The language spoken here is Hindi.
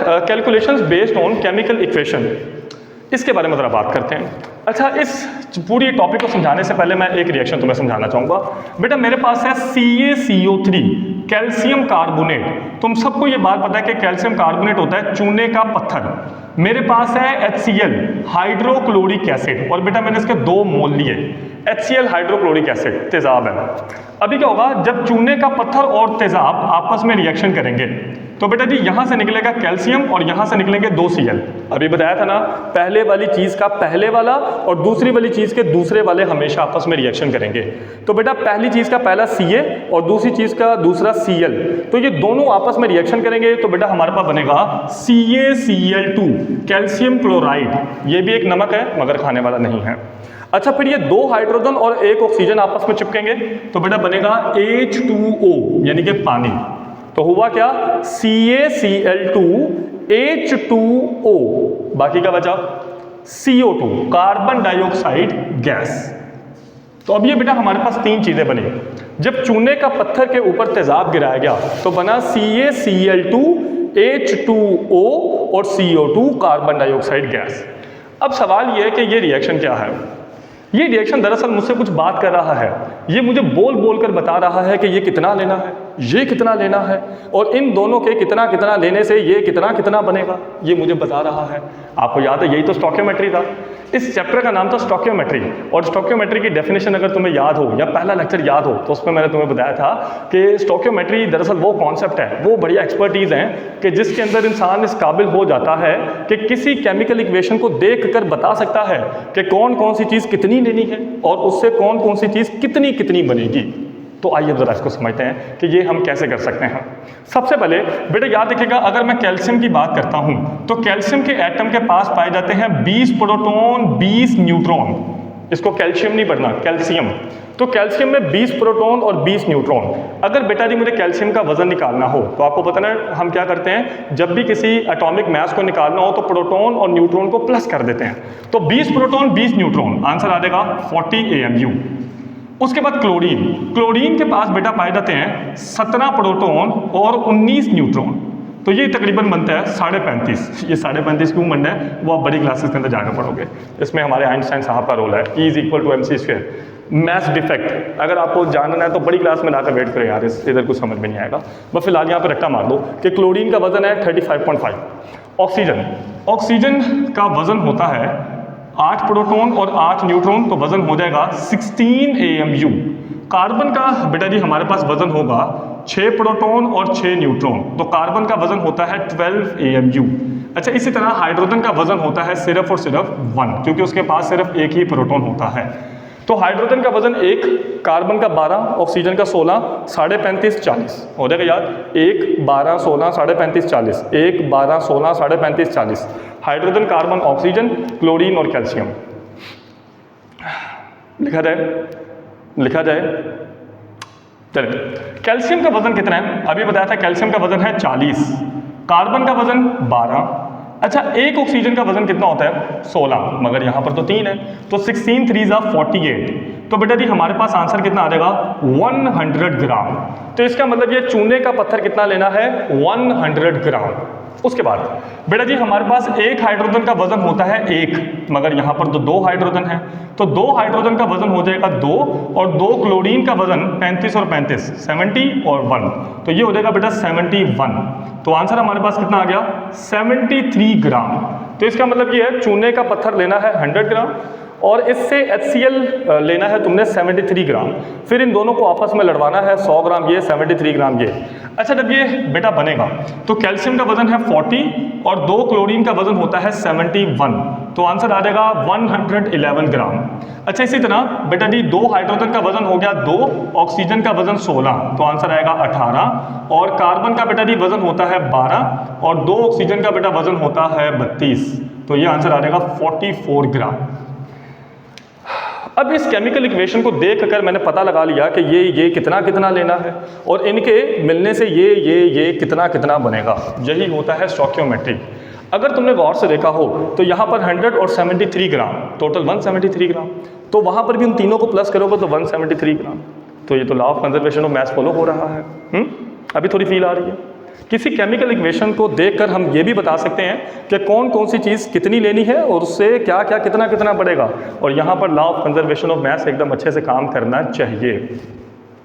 Calculations based on chemical equation, इसके बारे में ज़रा बात करते हैं। अच्छा, इस पूरी टॉपिक को समझाने से पहले मैं एक रिएक्शन तुम्हें समझाना चाहूँगा। बेटा मेरे पास है CaCO3 कैल्शियम कार्बोनेट। तुम सबको ये बात पता है कि कैल्शियम कार्बोनेट होता है चूने का पत्थर। मेरे पास है HCl हाइड्रोक्लोरिक एसिड, और बेटा मैंने इसके 2 मोल लिए। HCl हाइड्रोक्लोरिक एसिड तेजाब है। अभी क्या होगा, जब चूने का पत्थर और तेजाब आपस में रिएक्शन करेंगे तो बेटा जी यहाँ से निकलेगा कैल्शियम और यहाँ से निकलेंगे 2 Cl। अभी बताया था ना, पहले वाली चीज़ का पहले वाला और दूसरी वाली चीज़ के दूसरे वाले हमेशा आपस में रिएक्शन करेंगे। तो बेटा पहली चीज़ का पहला Ca और दूसरी चीज़ का दूसरा Cl, तो ये दोनों आपस में रिएक्शन करेंगे तो बेटा हमारे पास बनेगा CaCl2 कैल्शियम क्लोराइड। ये भी एक नमक है मगर खाने वाला नहीं है। अच्छा, फिर ये 2 हाइड्रोजन और 1 ऑक्सीजन आपस में चिपकेंगे तो बेटा बनेगा H2O यानी कि पानी। तो हुआ क्या, CaCl2 H2O, बाकी का बचा CO2 कार्बन डाइऑक्साइड गैस। तो अब ये बेटा हमारे पास 3 चीजें बनी। जब चूने का पत्थर के ऊपर तेजाब गिराया गया तो बना CaCl2 H2O और CO2 कार्बन डाइऑक्साइड गैस। अब सवाल ये है कि ये रिएक्शन क्या है। ये रिएक्शन दरअसल मुझसे कुछ बात कर रहा है। ये मुझे बोल बोल कर बता रहा है कि ये कितना लेना है, ये कितना लेना है, और इन दोनों के कितना कितना लेने से ये कितना कितना बनेगा, ये मुझे बता रहा है। आपको याद है, यही तो स्टोइकियोमेट्री था। इस चैप्टर का नाम था स्टोइकियोमेट्री, और स्टोइकियोमेट्री की डेफिनेशन अगर तुम्हें याद हो या पहला लेक्चर याद हो तो उसमें मैंने तुम्हें बताया था कि स्टोइकियोमेट्री दरअसल वो कॉन्सेप्ट है, वो बढ़िया एक्सपर्टीज़ है कि जिसके अंदर इंसान इस काबिल हो जाता है कि किसी केमिकल इक्वेशन को देख कर बता सकता है कि कौन कौन सी चीज़ कितनी लेनी है और उससे कौन कौन सी चीज़ कितनी कितनी बनेगी। तो आइए जरा इसको समझते हैं कि ये हम कैसे कर सकते हैं। सबसे पहले बेटा याद रखिएगा, अगर मैं कैल्शियम की बात करता हूं तो कैल्शियम के एटम के पास पाए जाते हैं 20 प्रोटॉन 20 न्यूट्रॉन। इसको कैल्शियम नहीं पढ़ना, कैल्शियम। तो कैल्शियम में 20 प्रोटॉन और 20 न्यूट्रॉन। अगर बेटा जी मुझे कैल्शियम का वजन निकालना हो तो आपको पता है हम क्या करते हैं, जब भी किसी एटॉमिक मास को निकालना हो तो प्रोटॉन और न्यूट्रॉन को प्लस कर देते हैं। तो 20 प्रोटॉन 20 न्यूट्रॉन, आंसर आ जाएगा 40 AMU। उसके बाद क्लोरीन, क्लोरीन के पास बेटा पाए जाते हैं 17 प्रोटॉन और 19 न्यूट्रॉन। तो ये तकरीबन बनता है 35.5। ये 35.5 क्यों बनना है वो आप बड़ी क्लासेस के अंदर जाकर पढ़ोगे। इसमें हमारे आइंस्टाइन साहब का रोल है, E = mc²। मैथ डिफेक्ट अगर आपको जानना है तो बड़ी क्लास में लाकर वेट करें यार, इधर कुछ समझ में नहीं आएगा। बस फिलहाल यहाँ पर रट्टा मार दो कि क्लोरीन का वजन है 35.5। ऑक्सीजन, ऑक्सीजन का वजन होता है 8 प्रोटॉन और 8 न्यूट्रॉन, तो वजन हो जाएगा 16 AMU। कार्बन का बेटा जी हमारे पास वजन होगा 6 प्रोटॉन और 6 न्यूट्रॉन, तो कार्बन का वजन होता है 12 AMU। अच्छा, इसी तरह हाइड्रोजन का वजन होता है सिर्फ और सिर्फ 1, क्योंकि उसके पास सिर्फ एक ही प्रोटॉन होता है। तो हाइड्रोजन का वजन 1, कार्बन का 12, ऑक्सीजन का 16, 35.5 40 हो जाएगा याद। 1 12 16 35.5 40, 1 12 16 35.5 40। हाइड्रोजन, कार्बन, ऑक्सीजन, क्लोरीन और कैल्शियम। लिखा जाए चलिए। कैल्शियम का वजन कितना है अभी बताया था, कैल्शियम का वजन है 40, कार्बन का वजन 12। अच्छा, एक ऑक्सीजन का वजन कितना होता है 16, मगर यहाँ पर तो 3 है, तो 16 3 48। तो बेटा जी हमारे पास आंसर कितना आ जाएगा 100 ग्राम। तो इसका मतलब ये चूने का पत्थर कितना लेना है 100 ग्राम। उसके बाद बेटा जी हमारे पास एक हाइड्रोजन का वजन होता है 1, मगर यहाँ पर तो 2 हाइड्रोजन है, तो 2 हाइड्रोजन का वजन हो जाएगा 2, और 2 क्लोरीन का वजन 35 और 35 70 और 1, तो ये हो जाएगा बेटा 71। तो आंसर हमारे पास कितना आ गया 73 ग्राम। तो इसका मतलब ये है चूने का पत्थर लेना है 100 ग्राम और इससे HCl लेना है तुमने 73 ग्राम। फिर इन दोनों को आपस में लड़वाना है, 100 ग्राम ये 73 ग्राम ये। अच्छा, जब ये बेटा बनेगा तो कैल्शियम का वजन है 40 और 2 क्लोरीन का वजन होता है 71, तो आंसर आ जाएगा 111 ग्राम। अच्छा, इसी तरह बेटा जी 2 हाइड्रोजन का वजन हो गया 2, ऑक्सीजन का वजन 16, तो आंसर आएगा 18, और कार्बन का बेटा जी वजन होता है 12 और 2 ऑक्सीजन का बेटा वजन होता है 32, तो ये आंसर आ जाएगा 44 ग्राम। अब इस केमिकल इक्वेशन को देखकर मैंने पता लगा लिया कि ये कितना कितना लेना है और इनके मिलने से ये कितना कितना बनेगा। यही होता है स्टोइकियोमेट्री। अगर तुमने गौर से देखा हो तो यहाँ पर 100 और 73 ग्राम, टोटल 173 ग्राम, तो वहाँ पर भी उन तीनों को प्लस करोगे तो 173 ग्राम। तो ये तो law of conservation of mass follow हो रहा है। अभी थोड़ी फील आ रही है। किसी केमिकल इक्वेशन को देखकर हम ये भी बता सकते हैं कि कौन कौन सी चीज़ कितनी लेनी है और उससे क्या क्या कितना कितना बढ़ेगा, और यहाँ पर law of conservation of mass एकदम अच्छे से काम करना चाहिए।